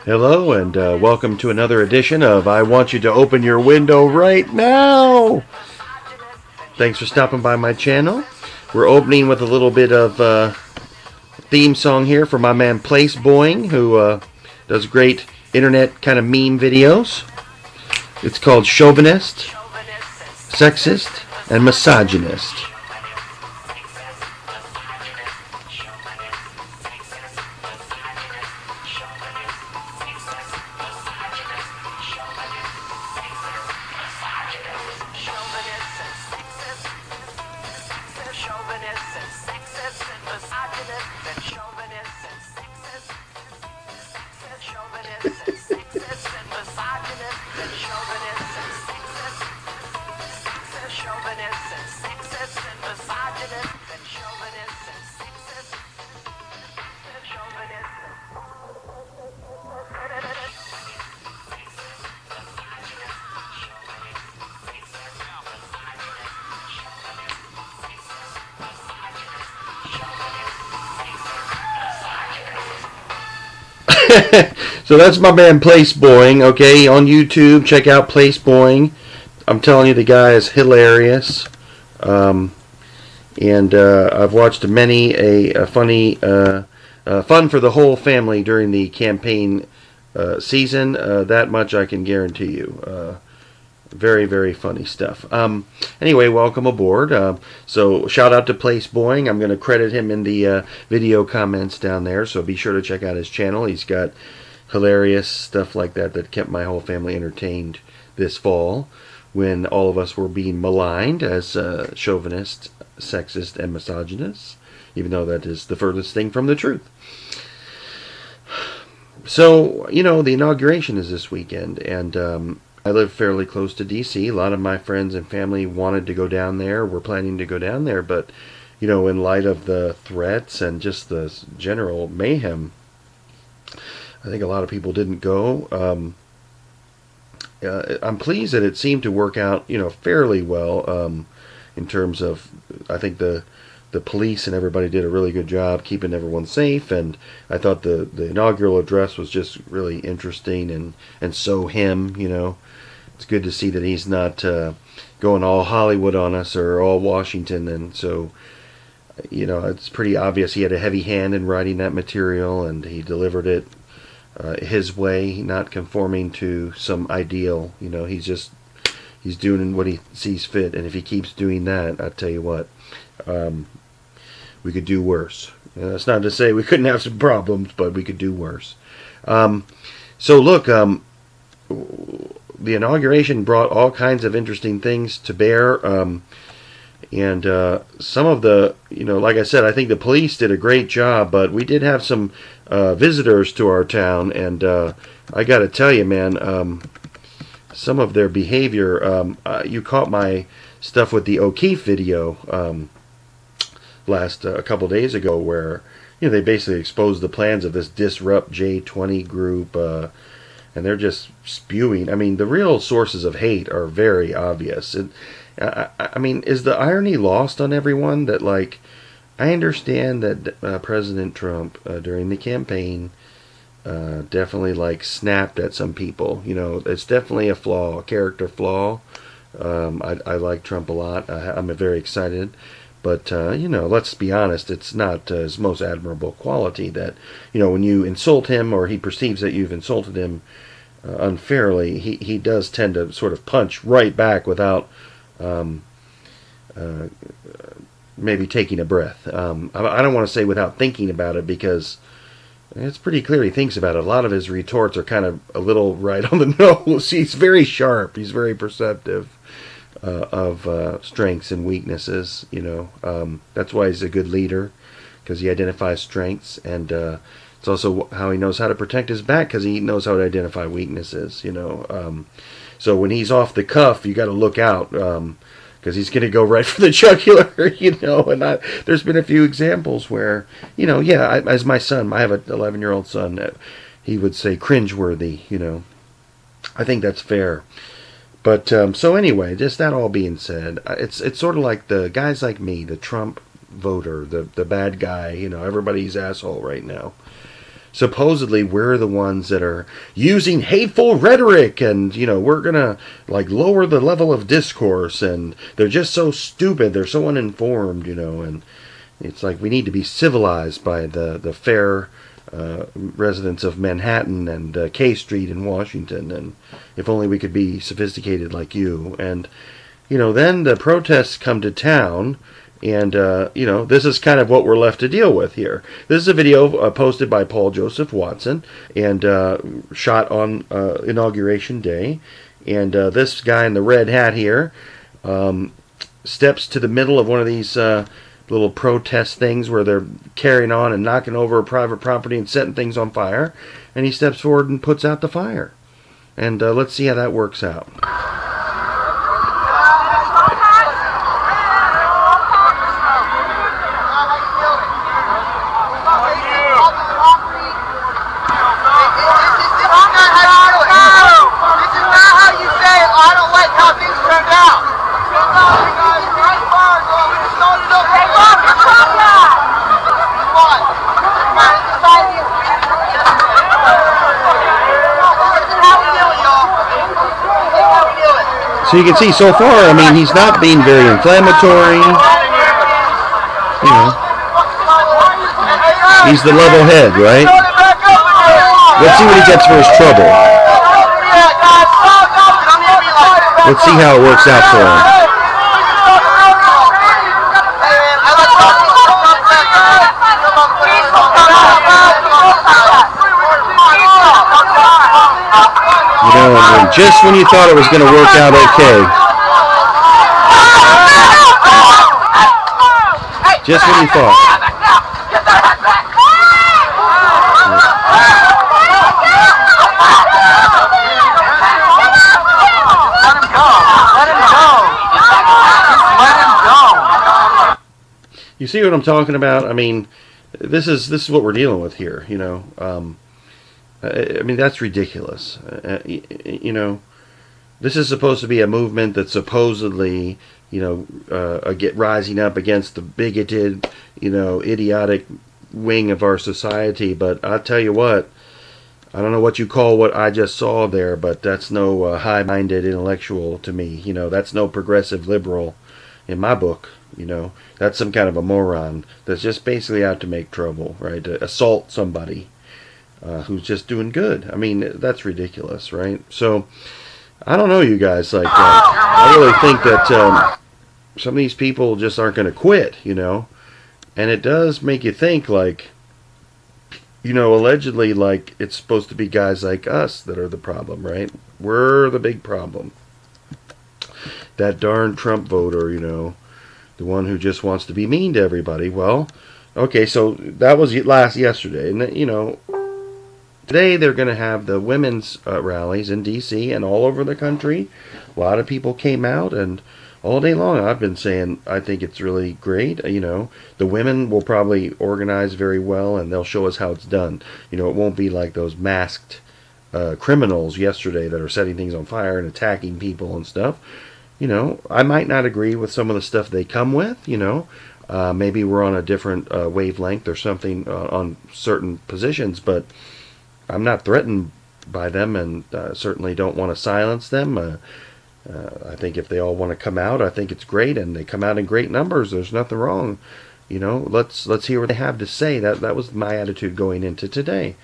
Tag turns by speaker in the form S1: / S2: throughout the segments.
S1: Hello and welcome to another edition of I Want You to Open Your Window Right Now. Thanks for stopping by my channel. We're opening with a little bit of theme song here from my man Place Boing, who does great internet kind of meme videos. It's called Chauvinist, Sexist, and Misogynist. So that's my man Place Boing, okay, on YouTube. Check out Place Boing. I'm telling you, the guy is hilarious. And I've watched many a funny fun for the whole family during the campaign season. That much I can guarantee you. Very, very funny stuff. Anyway, welcome aboard. So shout out to Place Boing. I'm going to credit him in the video comments down there, so be sure to check out his channel. He's got hilarious stuff like that kept my whole family entertained this fall when all of us were being maligned as chauvinists, sexist, and misogynists, even though that is the furthest thing from the truth. So, you know, the inauguration is this weekend, and I live fairly close to D.C. A lot of my friends and family wanted to go down there. We're planning to go down there, but, you know, in light of the threats and just the general mayhem, I think a lot of people didn't go. I'm pleased that it seemed to work out, you know, fairly well in terms of, I think the police and everybody did a really good job keeping everyone safe, and I thought the inaugural address was just really interesting and so him, you know. It's good to see that he's not going all Hollywood on us or all Washington, and so, you know, it's pretty obvious he had a heavy hand in writing that material, and he delivered it his way, not conforming to some ideal. You know, he's doing what he sees fit, and if he keeps doing that, I tell you what, we could do worse. That's not to say we couldn't have some problems, but we could do worse. So look, the inauguration brought all kinds of interesting things to bear, and some of the, you know, like I said, I think the police did a great job, but we did have some visitors to our town, and I got to tell you, man, some of their behavior, you caught my stuff with the O'Keefe video a couple days ago, where, you know, they basically exposed the plans of this Disrupt J20 group, and they're just spewing. I mean, the real sources of hate are very obvious. I mean, is the irony lost on everyone that, like, I understand that President Trump during the campaign definitely, like, snapped at some people. You know, it's definitely a flaw, a character flaw. I like Trump a lot. I'm very excited. But, you know, let's be honest, it's not his most admirable quality that, you know, when you insult him or he perceives that you've insulted him unfairly, he does tend to sort of punch right back without maybe taking a breath. I don't want to say without thinking about it, because it's pretty clear he thinks about it. A lot of his retorts are kind of a little right on the nose. He's very sharp. He's very perceptive of strengths and weaknesses, you know. That's why he's a good leader, because he identifies strengths, and it's also how he knows how to protect his back, because he knows how to identify weaknesses, you know. So when he's off the cuff, you got to look out, because he's going to go right for the jugular, you know. And there's been a few examples where, you know, yeah, as my son, I have an 11-year-old son, he would say cringeworthy, you know. I think that's fair. But so anyway, just that all being said, it's sort of like the guys like me, the Trump voter, the bad guy, you know, everybody's asshole right now. supposedly we're the ones that are using hateful rhetoric, and we're gonna like lower the level of discourse, and they're just so stupid, they're so uninformed, and it's like we need to be civilized by the fair residents of Manhattan and K Street in Washington, and if only we could be sophisticated like you. And then the protests come to town, and this is kind of what we're left to deal with here. This is a video posted by Paul Joseph Watson and shot on Inauguration Day, and this guy in the red hat here steps to the middle of one of these little protest things where they're carrying on and knocking over private property and setting things on fire, and he steps forward and puts out the fire. And let's see how that works out. So you can see so far, I mean, he's not being very inflammatory. He's the level head, right? Let's see what he gets for his trouble. Let's see how it works out for him. And just when you thought it was going to work out okay, just when you thought.
S2: Let him go. Let him go. Just let him go.
S1: You see what I'm talking about? I mean, this is what we're dealing with here. I mean, that's ridiculous. This is supposed to be a movement that's supposedly, get rising up against the bigoted, idiotic wing of our society. But I'll tell you what, I don't know what you call what I just saw there, but that's no high-minded intellectual to me. That's no progressive liberal in my book. That's some kind of a moron that's just basically out to make trouble, right? To assault somebody who's just doing good. I mean, that's ridiculous, right? So, I don't know, you guys. Like, I really think that some of these people just aren't going to quit, And it does make you think, like, allegedly, like, it's supposed to be guys like us that are the problem, right? We're the big problem. That darn Trump voter, the one who just wants to be mean to everybody. Well, okay, so that was yesterday, and today they're going to have the women's rallies in D.C. and all over the country. A lot of people came out, and all day long I've been saying I think it's really great. The women will probably organize very well, and they'll show us how it's done. It won't be like those masked criminals yesterday that are setting things on fire and attacking people and stuff. I might not agree with some of the stuff they come with, maybe we're on a different wavelength or something on certain positions, but I'm not threatened by them, and certainly don't want to silence them. I think if they all want to come out, I think it's great, and they come out in great numbers. There's nothing wrong. Let's hear what they have to say. That was my attitude going into today.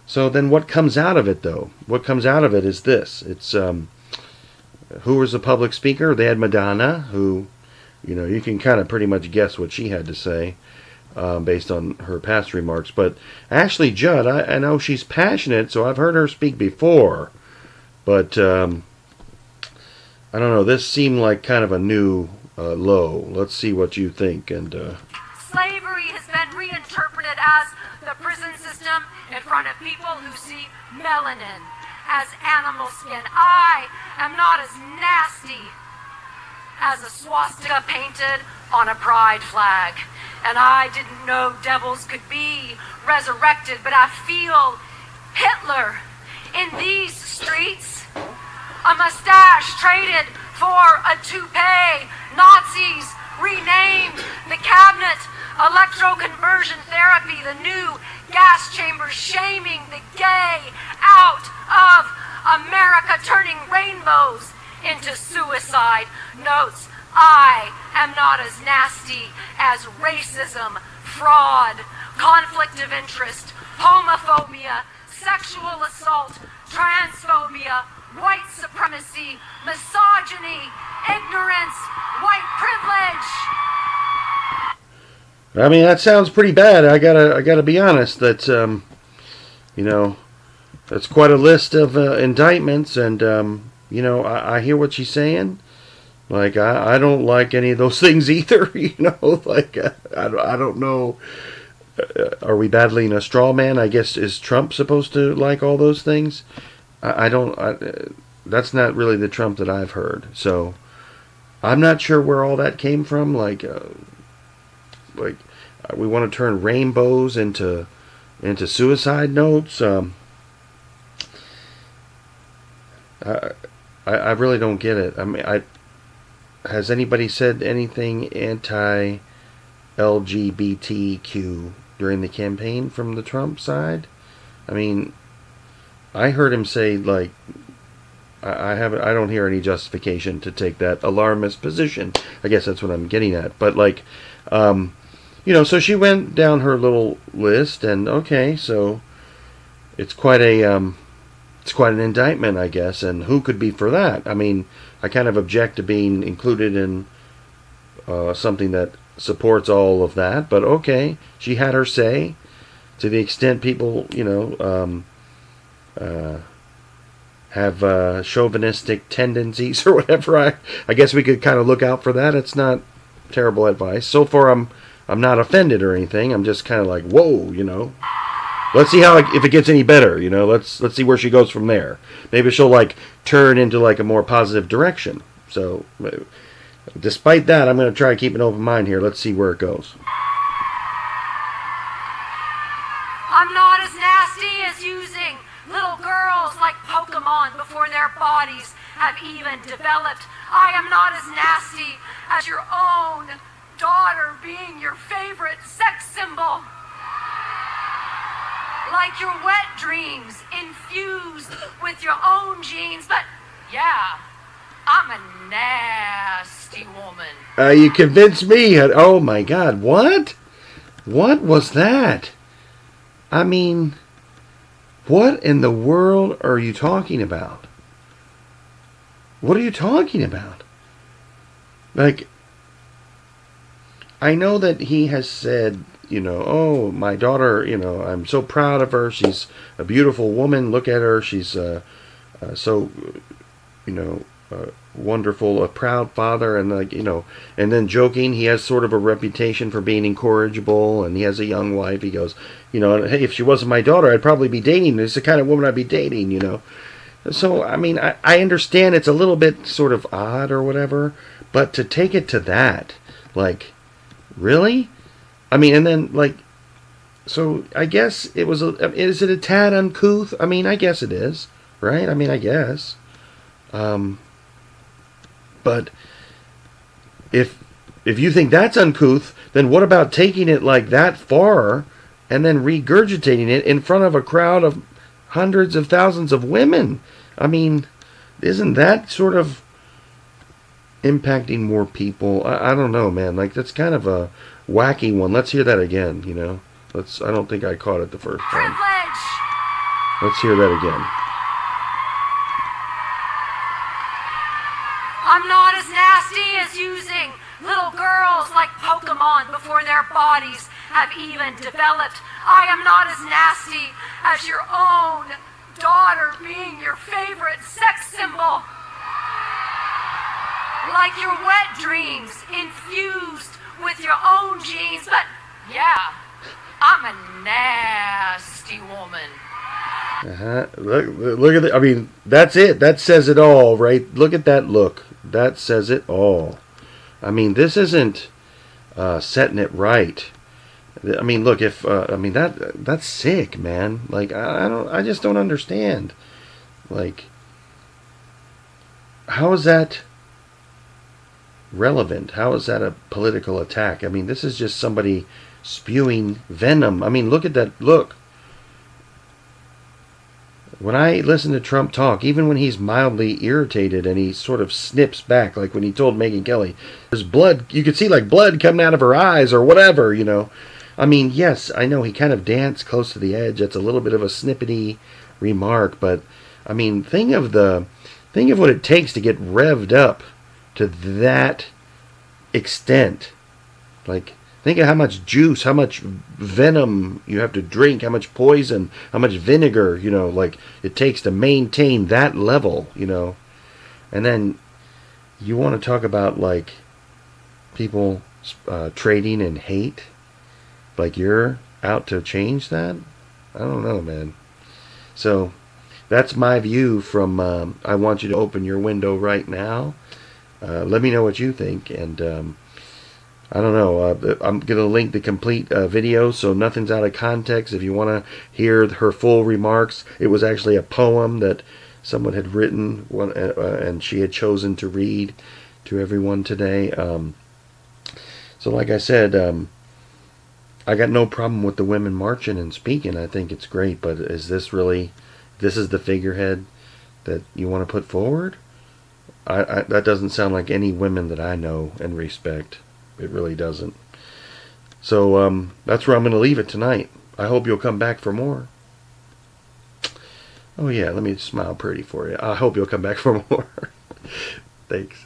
S1: So then what comes out of it, though? What comes out of it is this. It's who was the public speaker? They had Madonna, who, you can kind of pretty much guess what she had to say. Based on her past remarks. But Ashley Judd, I know she's passionate, so I've heard her speak before. But I don't know, this seemed like kind of a new low. Let's see what you think. And
S3: slavery has been reinterpreted as the prison system in front of people who see melanin as animal skin. I am not as nasty as a swastika painted on a pride flag. And I didn't know devils could be resurrected, but I feel Hitler in these streets. A mustache traded for a toupee. Nazis renamed the cabinet electroconversion therapy, the new gas chambers shaming the gay out of America, turning rainbows into suicide notes. I am not as nasty as racism, fraud, conflict of interest, homophobia, sexual assault, transphobia, white supremacy, misogyny, ignorance, white privilege.
S1: I mean, that sounds pretty bad. I gotta be honest. That's that's quite a list of indictments, and I hear what she's saying. Like, I don't like any of those things either. Like, I don't know. Are we battling a straw man? I guess, is Trump supposed to like all those things? I don't. That's not really the Trump that I've heard. So I'm not sure where all that came from. Like we want to turn rainbows into suicide notes. I really don't get it. I mean, has anybody said anything anti-LGBTQ during the campaign from the Trump side? I mean, I heard him say, like, I don't hear any justification to take that alarmist position. I guess that's what I'm getting at. But like, so she went down her little list, and okay, so it's quite an indictment, I guess. And who could be for that? I mean, I kind of object to being included in something that supports all of that. But okay, she had her say. To the extent people, have chauvinistic tendencies or whatever, I guess we could kind of look out for that. It's not terrible advice. So far, I'm not offended or anything. I'm just kind of like, whoa, Let's see if it gets any better. Let's see where she goes from there. Maybe she'll like turn into like a more positive direction. So, despite that, I'm going to try to keep an open mind here. Let's see where it goes.
S3: I'm not as nasty as using little girls like Pokemon before their bodies have even developed. I am not as nasty as your own daughter being your favorite sex symbol. Like your wet dreams infused with your own genes. But yeah, I'm a nasty woman.
S1: You convinced me. Oh my God, what? What was that? I mean, what in the world are you talking about? What are you talking about? Like, I know that he has said, oh, my daughter, I'm so proud of her. She's a beautiful woman. Look at her. She's so, wonderful, a proud father. And, and then joking, he has sort of a reputation for being incorrigible. And he has a young wife. He goes, hey, if she wasn't my daughter, I'd probably be dating. This is the kind of woman I'd be dating, So, I mean, I understand it's a little bit sort of odd or whatever. But to take it to that, like, really? I mean, and then, like, so I guess is it a tad uncouth? I mean, I guess it is, right? I mean, I guess. But if you think that's uncouth, then what about taking it like that far and then regurgitating it in front of a crowd of hundreds of thousands of women? I mean, isn't that sort of impacting more people? I don't know, man. Like, that's kind of a wacky one. Let's hear that again, I don't think I caught it the first time.
S3: Privilege.
S1: Let's hear that again.
S3: I'm not as nasty as using little girls like Pokemon before their bodies have even developed. I am not as nasty as your own daughter being your favorite sex symbol. Like your wet dreams infused with your own genes. But yeah, I'm a nasty woman.
S1: Look at it. I mean, that's it. That says it all, right? Look at that look. That says it all. I mean, this isn't setting it right. I mean, look, that's sick, man. Like, I just don't understand. Like, how is that relevant? How is that a political attack? I mean, this is just somebody spewing venom. I mean, look at that. Look. When I listen to Trump talk, even when he's mildly irritated and he sort of snips back, like when he told Megyn Kelly, there's blood, you could see like blood coming out of her eyes or whatever, you know. I mean, yes, I know he kind of danced close to the edge. That's a little bit of a snippety remark, but I mean, think of what it takes to get revved up to that extent. Like, think of how much juice, how much venom you have to drink, how much poison, how much vinegar, you know, like it takes to maintain that level, you know. And then you want to talk about like people trading in hate, like you're out to change that? I don't know, man. So that's my view from I want you to open your window right now. Let me know what you think, and I don't know. I'm going to link the complete video, so nothing's out of context. If you want to hear her full remarks, it was actually a poem that someone had written, and she had chosen to read to everyone today. So like I said, I got no problem with the women marching and speaking. I think it's great, but is this really, this is the figurehead that you want to put forward? That doesn't sound like any women that I know and respect. It really doesn't. So that's where I'm going to leave it tonight. I hope you'll come back for more. Oh yeah, let me smile pretty for you. I hope you'll come back for more. Thanks.